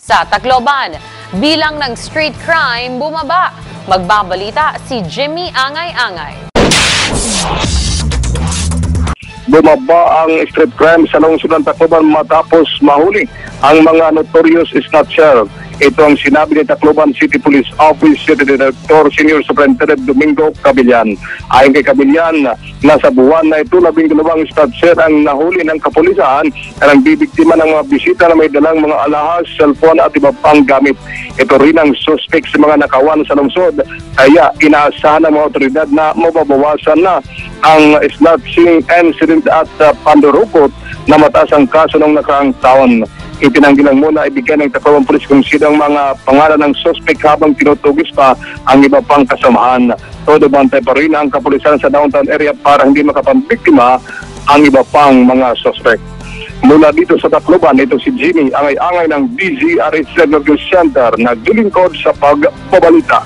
Sa Tacloban, bilang ng street crime bumaba. Magbabalita si Jimmy Angay-Angay. Bumaba ang street crime sa lungsod ng Tacloban matapos mahuli ang mga notorious snatcher. Ito ang sinabi ni Tacloban City Police Office City Director Senior Superintendent Domingo Cabillan. Ayon kay Cabillan, nasa buwan na ito 12 snatcher ang nahuli ng kapulisan na nagbibiktima ng mga bisita na may dalang mga alahas, cellphone at iba pang gamit. Ito rin ang suspect sa mga nakawan sa lungsod, kaya inaasahan ng mga otoridad na mababawasan na ang snatching incident at pandurukot na mataas ang kaso ng nakaraang taon. Itinanggi lang muna ibigay ng Tacloban Police kung sino ang mga pangalan ng suspect habang tinutugis pa ang iba pang kasamahan. Todo bantay pa rin ang kapulisan sa downtown area para hindi makapambiktima ang iba pang mga suspect. Mula dito sa Tacloban, ito si Jimmy Angay-Angay ng DZRH News Center, naglilingkod sa pagbabalita.